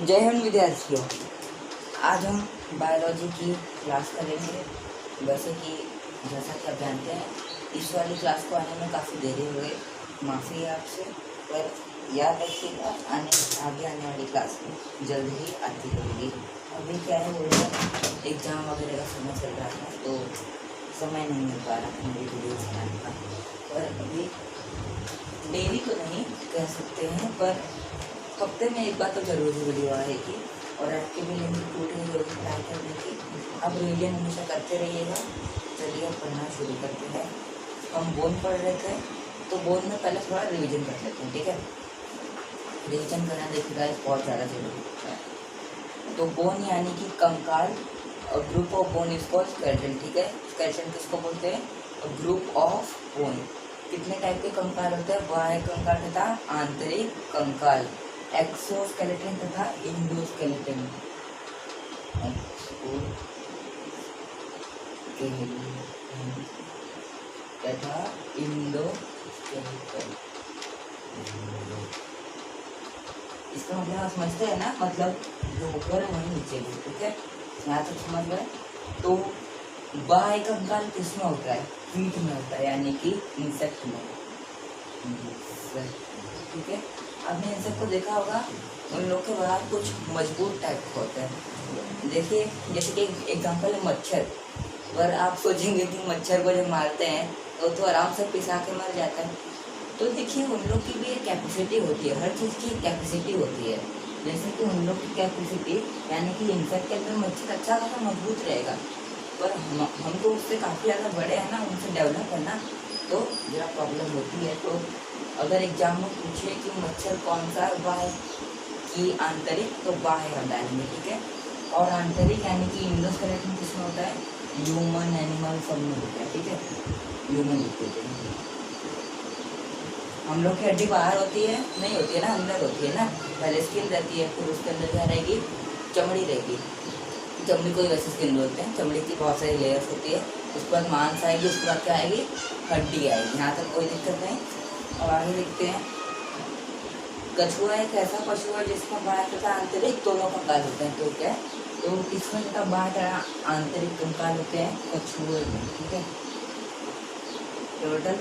जय हिंद विद्यार्थियों। आज हम बायोलॉजी की क्लास करेंगे। वैसे कि जैसा कि आप जानते हैं इस वाली क्लास को आने में काफ़ी देरी हो गई, माफ़ी है आपसे, पर याद रखिएगा आगे आने वाली क्लास में जल्द ही आती रहेगी। अभी क्या है वो एग्ज़ाम वगैरह का समय चल रहा है तो समय नहीं मिल पा रहा मेरी वीडियो बनाने का। पर अभी डेली तो नहीं कह सकते हैं, पर हफ्ते में एक बार तो जरूर वीडियो आएगी और आपके भी लिंक टूट गई होगी पढ़ाई करने की। अब रिविजन हमेशा करते रहिएगा। चलिए अब पढ़ना शुरू करते हैं। हम बोन पढ़ रहे थे तो बोन में पहले थोड़ा रिविजन कर लेते हैं, ठीक है। रिविजन करना देखिएगा बहुत ज़्यादा जरूरी है। तो बोन यानी कि कंकाल, group of bone is called skeleton, ठीक है। स्केलेटन किसको बोलते हैं? Group of bone. कितने टाइप के कंकाल होते हैं? बाह्य कंकाल तथा आंतरिक कंकाल, एक्सोस्केलेटन तथा इंडोस्केलेटन। तथा इंडोस्केलेटन। इसका मतलब आप समझते हैं ना, मतलब जो ऊपर है वही नीचे भी, ठीक है। यहाँ तक समझ गए। तो बाह्य कंकाल किसमें होता है? कीट में होता है, यानी कि इंसेक्ट में, ठीक है। आपने इंसेक्ट को देखा होगा, उन लोग के बाहर कुछ मजबूत टाइप का होता है। देखिए जैसे कि एग्जाम्पल है मच्छर, पर आप सोचेंगे कि मच्छर को जब मारते हैं तो आराम से पिसा के मर जाता है। तो देखिए उन लोग की भी एक कैपेसिटी होती है, हर चीज़ की कैपेसिटी होती है। जैसे कि उन लोग की कैपेसिटी यानी कि इंसेक्ट के अंदर मच्छर अच्छा खासा मजबूत रहेगा, पर हम तो उससे काफ़ी ज़्यादा बड़े हैं ना, उनसे डेवलप है ना, तो जरा प्रॉब्लम होती है। तो अगर एग्जाम में पूछे कि मच्छर कौन सा बाह्य की आंतरिक, तो बाह्य हम डालेंगे, ठीक है। और आंतरिक यानी कि इंडोस्केलेटन किसमें होता है? ह्यूमन, एनिमल सब में होता है, ठीक है। ह्यूमन लिखते हैं। हम लोग की हड्डी बाहर होती है, नहीं होती है ना, अंदर होती है ना। पहले स्किन रहती है, फिर उसके अंदर क्या रहेगी? चमड़ी रहेगी। चमड़ी को ही वैसे स्किन बोलते हैं। चमड़ी की बहुत सारी लेयर्स होती है। उसके बाद मांस आएगी, उसके बाद क्या आएगी? हड्डी आएगी। यहाँ तक कोई दिक्कत नहीं। और आगे लिखते हैं, कछुआ एक ऐसा पशु है जिसमें बाह्य तथा आंतरिक दोनों कंकाल होते हैं। तो क्या? तो इसमें तथा बाह्य तथा आंतरिक कंकाल होते हैं कछुए में, ठीक है। टर्टल,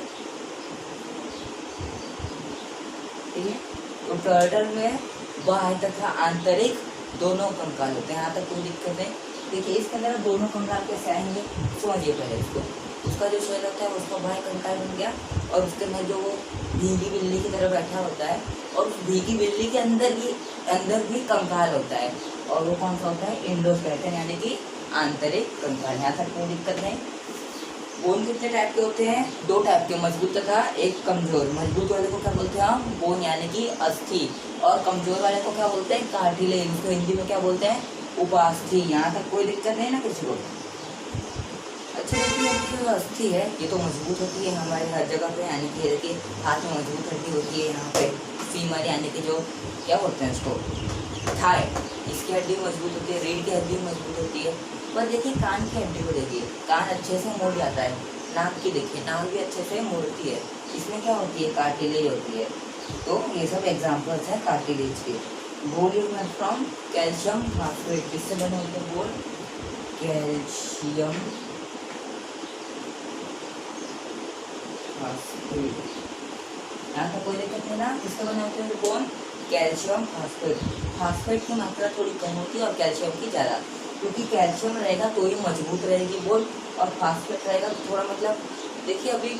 ठीक है। तो टर्टल में बाह्य तथा आंतरिक दोनों कंकाल होते हैं। यहाँ तक कोई दिक्कत नहीं। देखिए इसके अंदर दोनों कंकाल कैसे आएंगे, समझिए पहले इसको। उसका जो शरीर होता है उसका बाह्य कंकाल बन गया, और उसके अंदर जो वो भीगी बिल्ली की तरह बैठा होता है, और उस भीगी बिल्ली के अंदर भी कंकाल होता है, और वो कौन सा होता है? इंडोस्केलेटन यानी कि आंतरिक कंकाल। यहाँ तक कोई दिक्कत नहीं। बोन कितने टाइप के होते हैं? दो टाइप के, मजबूत तथा एक कमजोर। मजबूत वाले को क्या बोलते हैं हम? बोन यानी कि अस्थि। और कमजोर वाले को क्या बोलते हैं? कार्टिलेज। इसको हिंदी में क्या बोलते हैं? उपास्थि। यहाँ तक कोई दिक्कत नहीं ना किसी को? अच्छा देखिए अस्थि है, ये तो मजबूत होती है हमारे हर जगह पे, यानी कि देखिए हाथ में मजबूत हड्डी होती है, यहाँ पे फीमर यानी कि जो क्या बोलते हैं उसको, थाई, इसकी हड्डी मजबूत होती है, रीढ़ की हड्डी मजबूत होती है। पर देखिए कान की हड्डी को देखिए, कान अच्छे से मुड़ जाता है। नाक की देखिए, नाक भी अच्छे से मुड़ती है। इसमें क्या होती है? कार्टिलेज होती है। तो ये सब एग्जाम्पल्स हैं कार्टिलेज के। बोल is made from calcium phosphate. किससे बने होते हैं बोल? Calcium phosphate. यहाँ तक कोई दिक्कत नहीं ना? किससे बने होते हैं बोन? Calcium phosphate. फास्फेट की मात्रा थोड़ी कम होती है और कैल्शियम की ज़्यादा, क्योंकि कैल्शियम रहेगा तो ही मजबूत रहेगी बोन, और फास्फेट रहेगा तो थोड़ा, मतलब देखिए अभी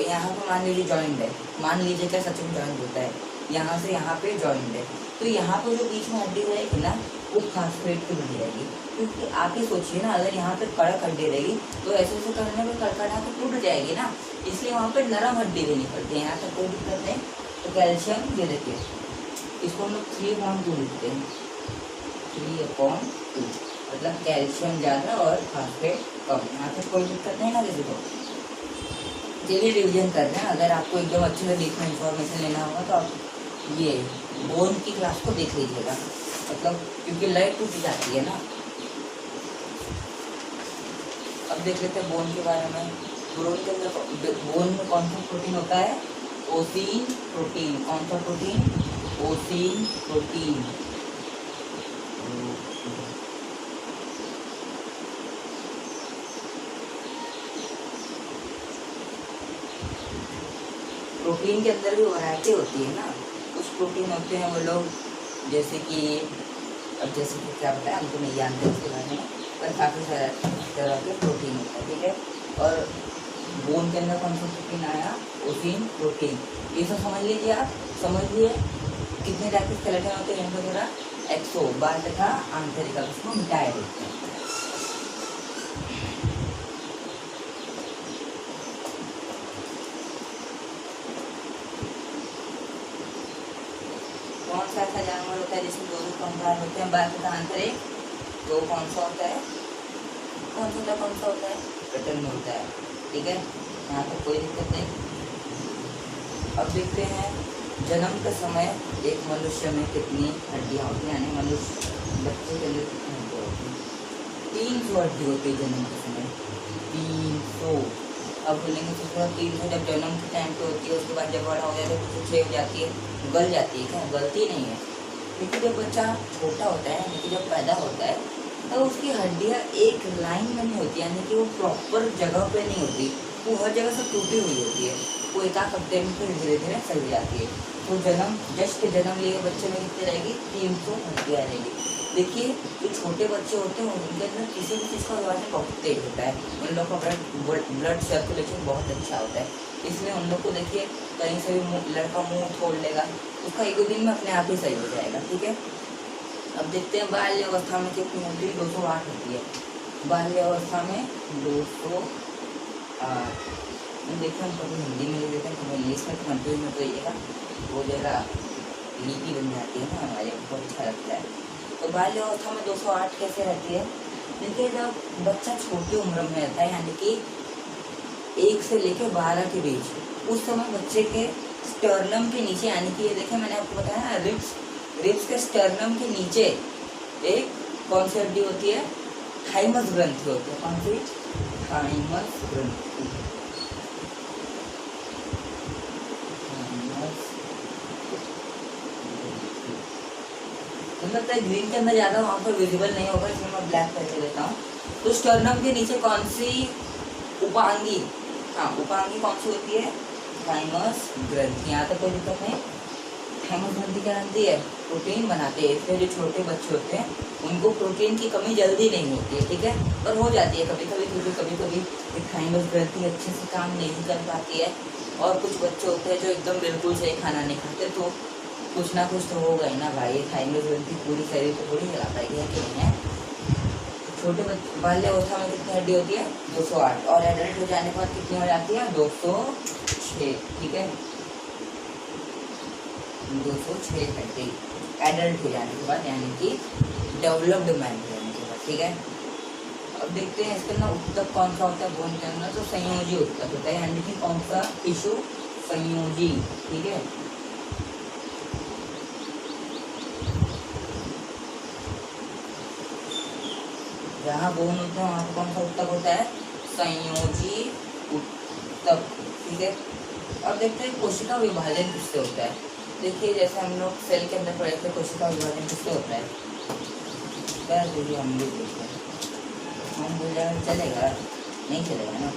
यहाँ पे मान लीजिए जॉइंट है, मान लीजिए क्या सच में जॉइंट होता है, यहाँ से यहाँ पे जॉइंट है, तो यहाँ पे जो बीच में हड्डी रहेगी ना वो फास्फेट की बनी रहेगी। क्योंकि आप ही सोचिए ना, अगर यहाँ पे कड़क हड्डी रहेगी तो ऐसे ऐसे करने में कड़कड़ा के टूट जाएगी ना, इसलिए वहाँ पे नरम हड्डी देनी पड़ती है। यहाँ तक कोई दिक्कत नहीं। तो कैल्शियम ये देखिए, इसको हम लोग 3/2 लिखते हैं, 3/2, मतलब कैल्शियम ज़्यादा और फास्फेट कम। यहाँ तक कोई दिक्कत नहीं ना किसी को? चलिए रिवीजन कर रहे हैं। अगर आपको एकदम अच्छे से डीप में इंफॉर्मेशन लेना होगा तो आप ये बोन की क्लास को देख लीजिएगा, मतलब क्योंकि लय टूट जाती है ना। अब देख लेते हैं बोन के बारे में। बोन के अंदर, बोन में कौन सा प्रोटीन होता है? Ossein protein. कौन सा प्रोटीन? Ossein protein. प्रोटीन के अंदर भी वैरायटी होती है ना। कुछ प्रोटीन होते हैं वो लोग जैसे कि अब जैसे कि क्या बताया हमको नहीं जानते उसके बारे में, पर काफ़ी सारे तरह के प्रोटीन होता है, ठीक है। और बोन के अंदर कौन सा प्रोटीन आया, ओसिन प्रोटीन, ये सब समझ लीजिए आप। समझ लिए कितने टाइप के स्केलेटन होते हैं वगैरह, एक्सो बाहर तथा आंतरिक, उसको मिटाया देते हैं। कौन सा ऐसा जानवर होता है जिसमें दोनों कंकाल होते हैं, बाहर तथा आंतरिक, तो कौन सा होता है, कौन सा होता है, कटन में होता है, ठीक है। यहाँ पर कोई दिक्कत नहीं। अब देखते हैं जन्म के समय एक मनुष्य में कितनी हड्डियाँ होती हैं, यानी मनुष्य बच्चे के लिए कितनी हड्डियाँ होती हैं। 300 हड्डी होती है जन्म के समय, 300। अब बोलेंगे तो 300 जब जन्म के टाइम पे होती है, उसके बाद जब बड़ा हो जाता है तो 6 हो जाती है, गल जाती है। क्या गलती नहीं है, क्योंकि जब बच्चा छोटा होता है, यानी कि जब पैदा होता है तो उसकी हड्डियाँ एक लाइन में नहीं होती, यानी कि वो प्रॉपर जगह पे नहीं होती, वो हर जगह से टूटी हुई होती है। वो एक आध हफ्ते में फिर धीरे धीरे सही जाती है। तो जन्म लिए बच्चे में कितनी रहेगी, 300 हड्डियाँ रहेगी। देखिए जो छोटे बच्चे होते हैं उनके अंदर किसी भी चीज़ का विभाजन बहुत तेज होता है, उन लोग का ब्लड सर्कुलेशन बहुत अच्छा होता है, इसलिए उन लोग को देखिए कहीं से भी लड़का मुँह छोड़ लेगा, उसका एक दो दिन में अपने आप ही सही हो जाएगा, ठीक है। अब देखते हैं बाल्य अवस्था में कितनी होती है, 208 होती है बाल्य अवस्था में, 208। देखिए हम कभी हिंदी में लिख देते हैं, कभी इंग्लिश में, तो कंफ्यूज में तो रहिएगा, वो जगह लिपि बन जाती है ना हमारे, बहुत अच्छा लगता है। तो बाल्य अवस्था में 208 कैसे रहती है, देखिए जब बच्चा छोटी उम्र में रहता है, यानी कि 1 से लेकर 12 के बीच, उस समय बच्चे के स्टर्नम के नीचे, यानी कि ये देखें मैंने आपको बताया ना, रिब्स के स्टर्नम के नीचे एक कौन सी हड्डी होती है, थाइमस ग्रंथि होती है। कौन सी, थाइमस ग्रंथि। मतलब ग्रीन के अंदर ज़्यादा वहाँ पर विजिबल नहीं होगा, इसलिए मैं ब्लैक करके देता हूँ। तो स्टर्नम के नीचे कौन सी उपांगी, हाँ उपांगी कौन सी होती है, थाइमस ग्रंथि। यहाँ तक कोई दिक्कत नहीं। थाइमस ग्रंथि क्या बनती है, प्रोटीन बनाते हैं, इसलिए जो छोटे बच्चे होते हैं उनको प्रोटीन की कमी जल्दी नहीं होती है, ठीक है, पर हो जाती है कभी कभी, क्योंकि कभी कभी थाइमस ग्रंथि अच्छे से काम नहीं कर पाती है। और कुछ बच्चे होते हैं जो एकदम बिल्कुल सही खाना नहीं खाते, तो कुछ ना कुछ तो होगा ही ना भाई, थाइमस ग्रंथि पूरी शरीर को थोड़ी चला पाएगी, है कि नहीं है। छोटे बच्चे बाल्य अवस्था में कितनी हड्डी होती है, 208, और एडल्ट हो जाने के बाद कितनी हो जाती है, 206, ठीक है, 206 हड्डी एडल्ट हो जाने के बाद, यानी कि डेवलप्ड मैन हो जाने के बाद, ठीक है। अब देखते हैं इसके अंदर उत्तक कौन सा होता है बोन के अंदर, तो संयोजी उत्तक होता है, यानी कि कौन सा टिश्यू, संयोजी, ठीक है। जहाँ बोन होते हैं वहाँ पर कौन सा उत्तक होता है, संयोजी उत्तक, ठीक है। अब देखते हैं कोशिका विभाजन किससे होता है। देखिए जैसे हम लोग सेल के अंदर पढ़े थे, कोशिका विभाजन किससे होता है, क्या देखिए हम भी देखते हैं, हम भूल जाए चलेगा, नहीं चलेगा ना,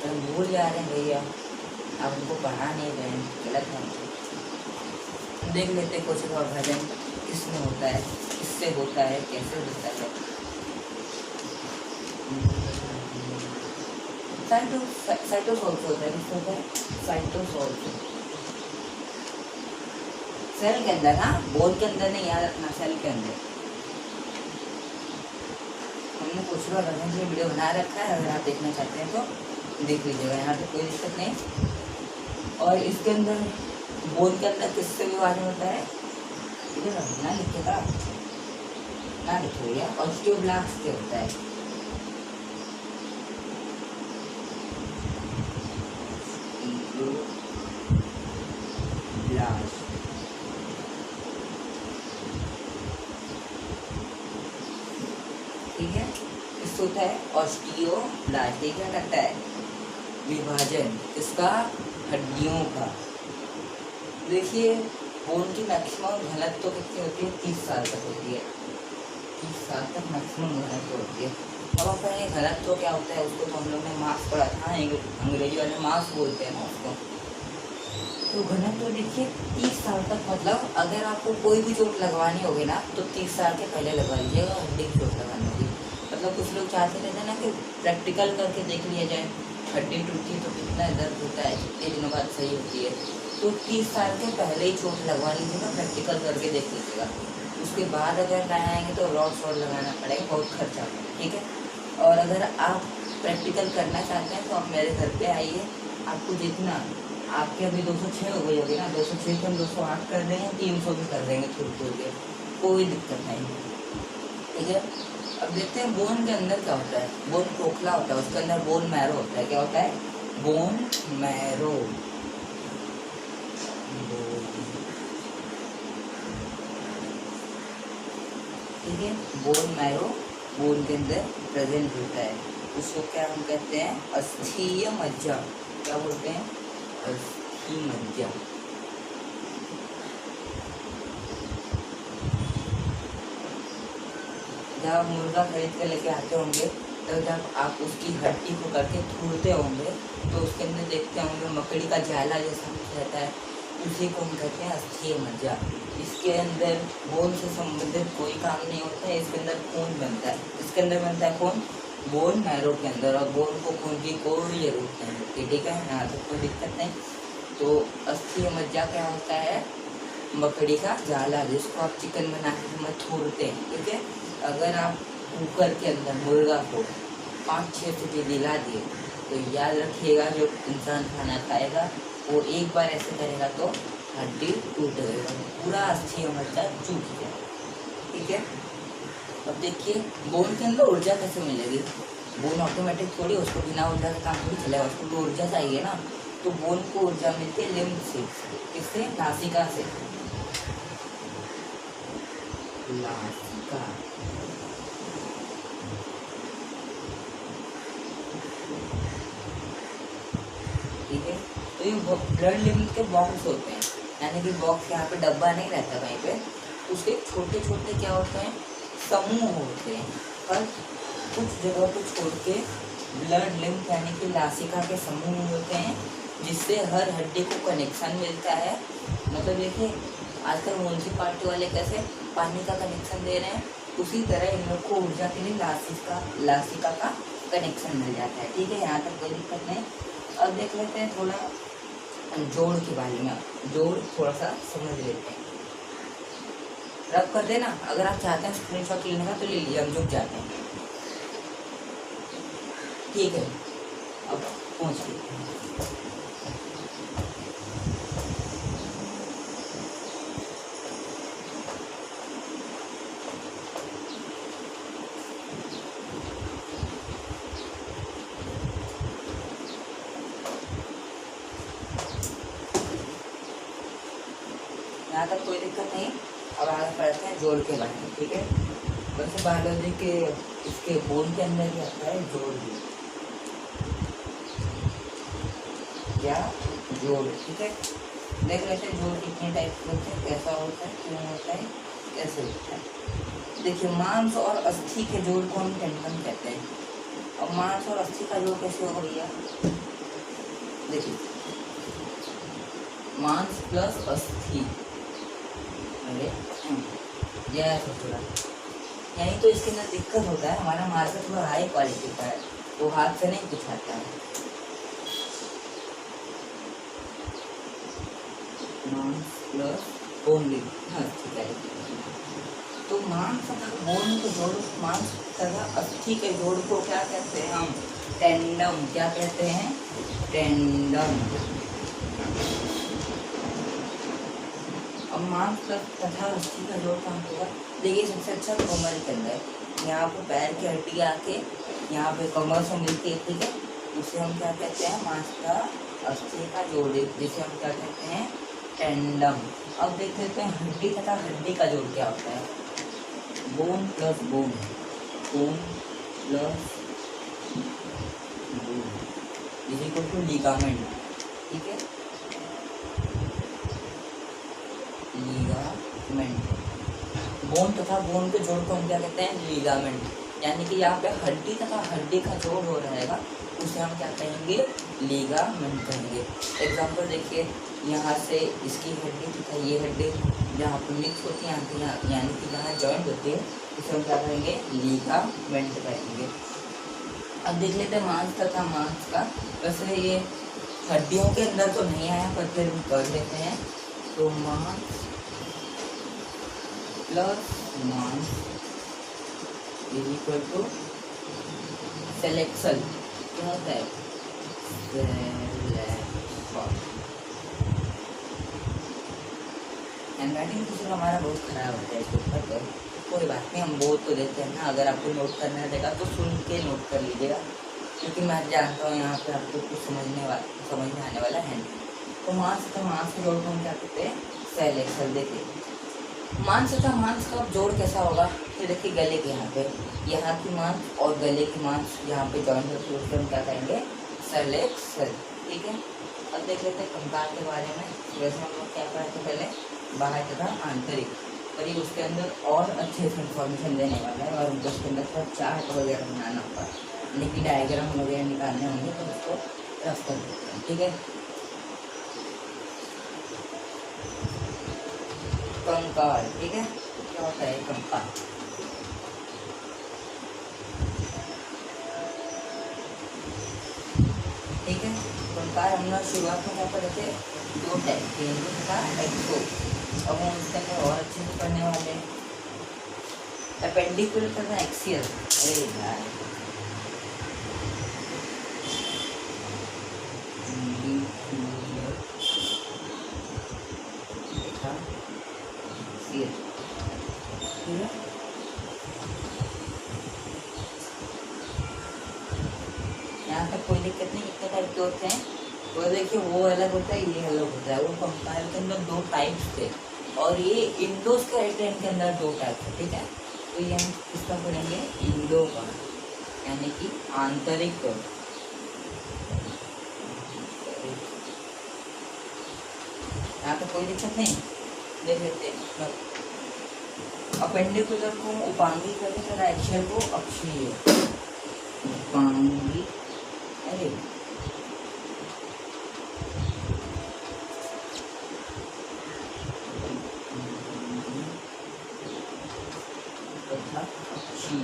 तो भूल जा रहे हैं भैया, आप उनको पढ़ा नहीं रहे हैं, गलत है। देख लेते हैं कोशिका विभाजन किसमें होता है, किससे होता है, कैसे होता है। साइटोसोल होता है, किससे होता है, साइटोसोल, सेल के अंदर, हाँ बोन के अंदर नहीं, याद रखना, सेल के अंदर। हमने कोशिका विभाजन के लिए वीडियो बना रखा है, अगर आप देखना चाहते हैं तो देख लीजिएगा, यहाँ पे कोई दिक्कत नहीं। और इसके अंदर बोन के अंदर किससे विभाजन होता है, इधर ना लिखेगा, ना लिखिएगा, ऑस्टियोब्लास्ट से होता है, ठीक है। इससे होता है ऑस्टियोब्लास्ट, क्या करता है, विभाजन इसका, हड्डियों का। देखिए बोन की मैक्सिमम घनत्व तो कितनी होती है, 30 साल तक होती है, 30 साल तक मैक्सिमम घनत्व होती है। अब आप कहेंगे घनत्व क्या होता है, उसको तो हम लोग ने मास पढ़ा था, अंग्रेजी वाले मास बोलते हैं ना उसको। तो घनत्व देखिए 30 साल तक, मतलब अगर आपको कोई भी चोट लगवानी होगी ना तो 30 साल के पहले लगवा लीजिएगा हड्डी की चोट लगानी होगी। मतलब कुछ लोग चाहते रहते हैं ना कि प्रैक्टिकल करके देख लिया जाए, हड्डी टूटी तो कितना दर्द होता है, कितने दिनों बाद सही होती है। तो 30 साल के पहले ही चोट लगवा लीजिएगा, प्रैक्टिकल करके देख लीजिएगा। उसके बाद अगर लगाएंगे तो रॉड शॉड लगाना पड़ेगा, बहुत खर्चा होगा, ठीक है। और अगर आप प्रैक्टिकल करना चाहते हैं तो आप मेरे घर पे आइए, आपको जितना आपके अभी 206 हो गई होगी ना, 206 के हम 208 कर देंगे, 300 भी कर देंगे थोड़ी के, कोई दिक्कत नहीं, ठीक है। अब देखते हैं बोन के अंदर क्या होता है। बोन खोखला होता है, उसके अंदर बोन मैरो होता है। क्या होता है? Bone marrow. ठीक है, बोन मैरो बोन के अंदर प्रेजेंट होता है। उसको क्या हम कहते हैं? अस्थीय मज्जा। क्या बोलते हैं? अस्थि मज्जा। जब आप मुर्गा खरीद के लेके आते होंगे तो जब आप उसकी हड्डी को करके थूरते होंगे तो उसके अंदर देखते होंगे मकड़ी का जाला जैसा कुछ रहता है, उसी को हम कहते हैं अस्थीय मज्जा। इसके अंदर बोन से संबंधित कोई काम नहीं होता है, इसके अंदर खून बनता है। इसके अंदर बनता है कौन? बोन मैरो के अंदर, और बोन को खून की कोई जरूरत नहीं होती, ठीक है, यहाँ तक कोई दिक्कत नहीं। तो अस्थीय मज्जा क्या होता है? मकड़ी का जाला, जिसको आप चिकन बनाने के समय थूरते हैं, ठीक है। अगर आप कुकर के अंदर मुर्गा को 5-6 सीटी दिला दिए तो याद रखिएगा जो इंसान खाना खाएगा वो एक बार ऐसे करेगा तो हड्डी टूट जाएगा, पूरा अस्थीय मज्जा चूक जाएगा, ठीक है। अब देखिए बोन के अंदर ऊर्जा कैसे मिलेगी? बोन ऑटोमेटिक थोड़ी, उसको बिना ऊर्जा का काम नहीं चलेगा, उसको तो ऊर्जा चाहिए ना। तो बोन को ऊर्जा मिलती है लिम्फ से। किससे? नासिका से। नासिका। ठीक है, तो ये ब्लड लिम्फ के बॉक्स होते हैं, यानी कि बॉक्स यहाँ पे डब्बा नहीं रहता कहीं पे, उसके छोटे छोटे क्या होते हैं? समूह होते हैं। पर कुछ जगह को छोड़ के ब्लड लिम्फ यानी कि नासिका के समूह होते हैं, जिससे हर हड्डी को कनेक्शन मिलता है। मतलब देखिए आजकल म्यूनसिपाल्टी वाले कैसे पानी का कनेक्शन दे रहे हैं, उसी तरह इन लोग को ऊर्जा के लिए नासिका का कनेक्शन मिल जाता है, ठीक है, यहाँ तक कोई दिक्कत नहीं। अब देख लेते हैं थोड़ा जोड़ के बारे में, जोड़ थोड़ा सा समझ लेते हैं। रब कर देना, अगर आप चाहते हैं स्क्रीनशॉट लेने का तो ले लीजिए, हम जुट जाते हैं, ठीक है। अब पहुँचिए, यहाँ तक कोई दिक्कत नहीं। अब आगे पढ़ते हैं जोड़ के बारे में, ठीक है। वैसे बायोलॉजी के इसके बोन के अंदर ही आता है जोड़ भी, क्या? जोड़, ठीक है। देख लेते हैं जोड़ कितने टाइप के होते हैं, कैसा होता है, क्यों होता है, कैसे होता है। देखिए मांस और अस्थि के जोड़ को हम टेंडन कहते हैं। अब मांस और अस्थि का जोड़ कैसे होगा भैया? देखिए मांस प्लस अस्थि, थोड़ा यही तो इसके अंदर दिक्कत होता है। हमारा मार्केट थोड़ा हाई क्वालिटी का है, वो हाथ से नहीं कुछ आता है। मांस प्लस ओनली, हाँ ठीक है। तो मांस तथा बोन के जोड़, मांस तथा अस्थि के जोड़ को क्या कहते हैं हम? टेंडम। क्या कहते हैं? टेंडम। अब मांस तथा अस्थि का जोड़ काम होगा। देखिए सबसे अच्छा कमर के अंदर, यहाँ पे पैर की हड्डी आके यहाँ पे कमर से मिलती है, ठीक है, उसे हम क्या कहते हैं? मांस का अस्थि का जोड़, जिसे हम क्या कहते हैं? टेंडम। अब देख लेते हैं हड्डी तथा हड्डी का जोड़ क्या होता है? Bone plus bone, bone plus bone is equal to ligament, ठीक है, लिगामेंट। बोन तथा बोन के जोड़ को हम क्या कहते हैं? लिगामेंट। यानी कि यहाँ पे हड्डी तथा हड्डी का जोड़ हो रहेगा, उसे हम क्या कहेंगे? लिगामेंट कहेंगे। एग्जाम्पल देखिए, यहाँ से इसकी हड्डी तथा ये हड्डी जहाँ पर मिक्स होती है यानी कि जहाँ जॉइंट होती है उसे हम क्या करेंगे, लिगामेंट करेंगे। अब देख लेते हैं मांस तथा मांस का। वैसे ये हड्डियों के अंदर तो नहीं आया पर फिर हम कर लेते हैं। तो मांस प्लस मांस इज इक्वल टू सेलेक्शन। क्या होता है, हैंडराइटिंग किसी का हमारा बहुत खराब होता है इसके ऊपर, तो कोई बात नहीं, हम बोल तो देते हैं ना। अगर आपको नोट करना रहेगा तो सुन के नोट कर लीजिएगा, क्योंकि मैं जानता हूँ यहाँ पे आपको कुछ समझ में आने वाला है नहीं। तो मांस का मांस के जोड़ को हम क्या कहते हैं, सेल एक्सल। देखिए मांस तथा मांस का जोड़ कैसा होगा, ये देखिए गले के यहाँ की मांस और गले की मांस यहाँ पे जॉइंट होती है, उसको हम क्या कहेंगे, सेल एक्सल। ठीक है, अब देख लेते हैं कंकाल के बारे में। वैसे हम लोग क्या पढ़े थे पहले, बाह्य तथा आंतरिक, पर ये उसके अंदर और अच्छे से इन्फॉर्मेशन देने वाला है और हमको उसके अंदर थोड़ा चार्ट वगैरह बनाना होगा, लेकिन डायग्राम वगैरह निकालने होंगे तो उसको रफ कर देते हैं। ठीक है, कंकाल। ठीक है, क्या होता है कंकाल, ठीक है। कंकाल हम लोग शुरुआत में क्या पढ़े थे, दो टाइप के, था एक्सो। अब हम उसके अंदर और अच्छे से पढ़ने वाले हैं, अपेंडिकुलर तथा एक्सियल। अरे यार ठीक है, यहाँ तक कोई दिक्कत नहीं। कितने टाइप के होते हैं, वो देखिए वो अलग होता है, ये अलग होता है। वो कंकाल के अंदर दो टाइप्स थे और ये इंडोस्केलेटन के अंदर दो टाइप थे। ठीक है, तो ये हम किसका पढ़ेंगे, इंडो का, यानी कि आंतरिक। यहाँ पे कोई दिक्कत नहीं, देख लेते हैं। अपेंडिकुलर को उपांगी करते तथा एक्सियल को अक्षीय। उपांगी, अरे तथा अक्षीय।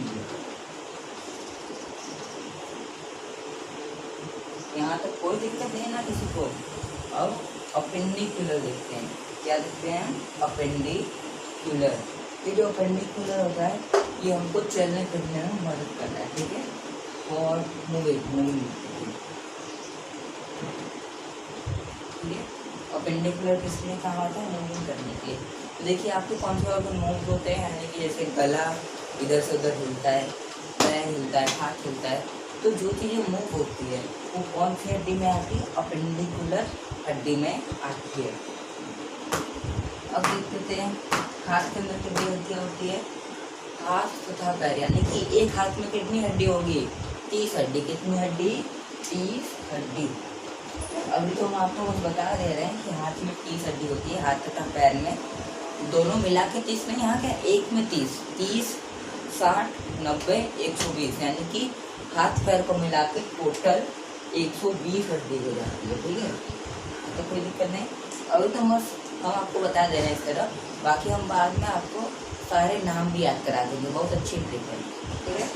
यहाँ तक कोई दिक्कत है ना किसी को। अब अपेंडिकुलर देखते हैं, क्या देखते हैं, अपेंडिकुलर। ये जो अपेंडिकुलर होता है ये हमको चलने फिरने में मदद करता है। ठीक है, और मूविंग। ठीक है, अपेंडिकुलर किस लिए कहा होता है, मूविंग करने के लिए। तो देखिए आपके कौन से ऑर्गन मूव होते हैं, यानी कि जैसे गला इधर से उधर हिलता है, पैर हिलता है, हाथ हिलता है। तो जो चीज़ें मूव होती है वो कौन सी हड्डी में आती है, अपेंडिकुलर हड्डी में आती है। अब देख लेते हैं हाथ के अंदर कितनी हड्डियाँ होती है, हाथ तथा पैर, यानी कि एक हाथ में कितनी हड्डी होगी, 30 हड्डी। कितनी हड्डी, 30 हड्डी। अभी तो हम आपको बस बता दे रहे हैं कि हाथ में 30 हड्डी होती है, हाथ तथा पैर में दोनों मिला के 30 नहीं, यहाँ क्या एक में 30, 60, 90, 120, यानी कि हाथ पैर को मिला के टोटल 120 हड्डी हो जाती है। ठीक है, तो कोई दिक्कत नहीं। अभी तो बस हम आपको बता दे रहे हैं इस तरह, बाकी हम बाद में आपको सारे नाम भी याद करा देंगे, बहुत अच्छी ट्रिक है। ठीक है,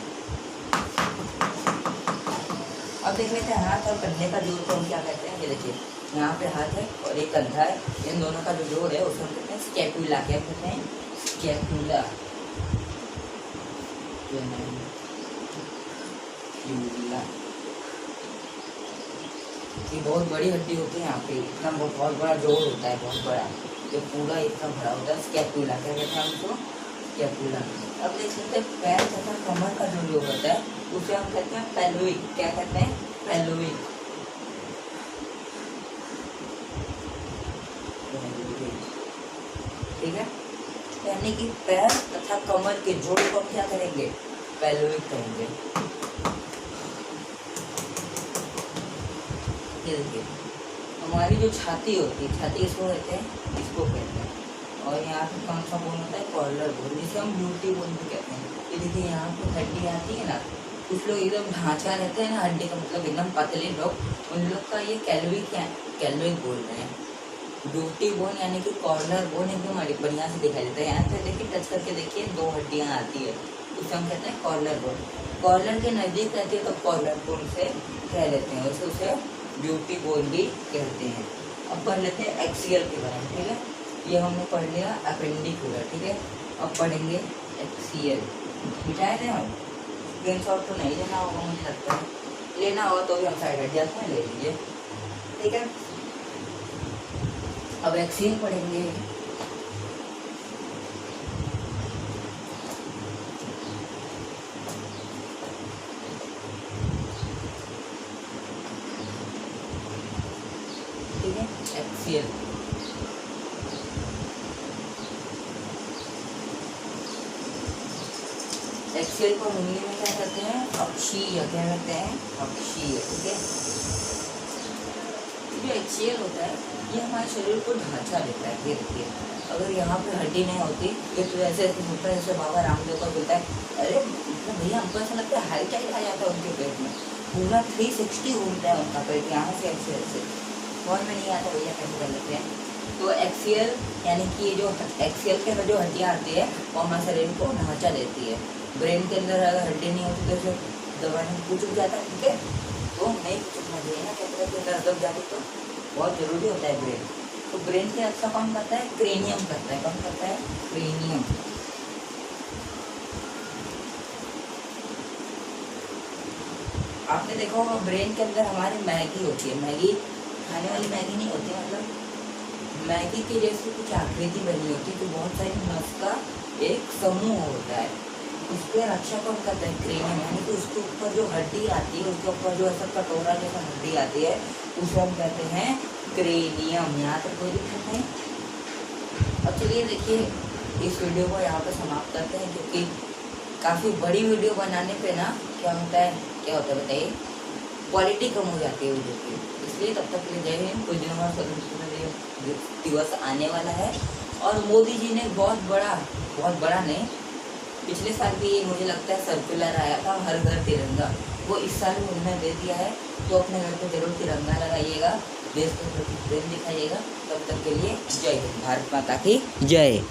अब देख लेते हैं हाथ और कंधे का जोड़ को हम क्या कहते हैं। ये देखिए यहाँ पे हाथ है और एक कंधा है, इन दोनों का जो जोड़ है उसको हम कहते हैं स्कैपुला। क्या कहते हैं, स्कैपुला। ये बहुत बड़ी हड्डी होती है, यहाँ पे इतना बहुत बड़ा जोड़ होता है, बहुत बड़ा, ये पूरा इतना बड़ा होता है, स्कैपुला। क्या कहते हैं हमको, स्कैपुला। अब देख सकते हैं पैर तथा कमर का जो जोड़ होता है उसे हम कहते हैं पेल्विक। क्या कहते हैं, पेल्विक। ठीक है, यानी कि पैर तथा कमर के जोड़ को हम क्या करेंगे, पेल्विक करेंगे। ये देखिए हमारी जो छाती होती है, छाती इसको कहते हैं, इसको कहते हैं। और यहाँ पे कौन सा बोन होता है, कॉलर बोन, जिसे हम ब्यूटी बोन भी कहते हैं। ये देखिए यहाँ पे हड्डी आती है ना, कुछ लोग एकदम ढांचा रहते हैं ना हड्डी का, मतलब एकदम पतले लोग, उन लोग का ये कैलोरी क्या, कैलोरी बोल रहे हैं। ब्यूटी बोन यानी कि कॉर्नर बोन एकदम बढ़िया से दिखाई देता है। यहाँ पे देखिए टच करके देखिए 2 हड्डियाँ आती है, उसे हम कहते हैं कॉर्नर बोन। कॉर्नर के नज़दीक रहती है तो कॉर्नर बोन से कह लेते हैं, वैसे उसे ब्यूटी बोन भी कहते हैं। अब पढ़ लेते हैं एक्सियल के बारे में, ठीक है। ये हमने पढ़ लिया अपेंडिकुलर, ठीक है। अब पढ़ेंगे एक्सियल। मिटाए थे हम, स्क्रीनशॉट तो नहीं लेना होगा मुझे लगता है, लेना होगा तो भी हम साइड हट जाते हैं, ले लीजिए, ठीक है। अब एक्सियल पढ़ेंगे। ठीक है, एक्सियल। एक्सियल को हिंदी में क्या कहते हैं? अक्षीय, क्या कहते हैं? अक्षीय, ठीक है। जो एक्सियल होता है ये हमारे शरीर को ढांचा देता है। ये देखिए, अगर यहाँ पे हड्डी नहीं होती तो ऐसे होता है, जैसे बाबा रामदेव का बोलता है, अरे मतलब भैया हमको ऐसा लगता है हाईटाइट आ जाता है उनके पेट में, पूरा 360 घूमता है उनका पेट, यहाँ से एक्सियल से। समझ में नहीं आता भैया कैसे कर लेते हैं। तो एक्सियल यानी कि ये जो एक्सियल के अंदर जो हड्डियाँ आती है वो हमारे शरीर को ढांचा देती है। ब्रेन के अंदर अगर हड्डी नहीं होती तो उसे दबाने में कुछ जाता है, ठीक है। तो नहीं कुचकना चाहिए ना, कहते हैं कि अगर दब जाती तो बहुत ज़रूरी होता है ब्रेन। तो ब्रेन के अच्छा कौन करता है? क्रेनियम करता है। कौन करता है? क्रेनियम। आपने देखा होगा ब्रेन के अंदर हमारी मैगी होती है, मैगी खाने वाली मैगी नहीं होती, मतलब मैगी के जैसे कुछ आकृति बनी होती है, तो बहुत सारी नस का एक समूह होता है। उसके रक्षा कौन करता है? क्रेनियम, यानी कि उसके ऊपर जो हड्डी आती है, उसके ऊपर जो ऐसा कटोरा जैसा हड्डी आती है उसे हम कहते हैं क्रेनियम। यहाँ तक कोई दिक्कत नहीं। अब चलिए देखिए, इस वीडियो को यहाँ पे समाप्त करते हैं, क्योंकि काफ़ी बड़ी वीडियो बनाने पे ना क्या होता है बताइए, क्वालिटी कम हो जाती है वीडियो की। इसलिए तब तक के लिए जय हिंद। कुछ दिनों बाद स्वतंत्रता दिवस आने वाला है और मोदी जी ने बहुत बड़ा नहीं, पिछले साल भी मुझे लगता है सर्कुलर आया था हर घर तिरंगा, वो इस साल भी उन्होंने दे दिया है। तो अपने घर पर जरूर तिरंगा लगाइएगा, देश के प्रति प्रेम दिखाइएगा। तब तक के लिए जय हिंद, भारत माता की जय।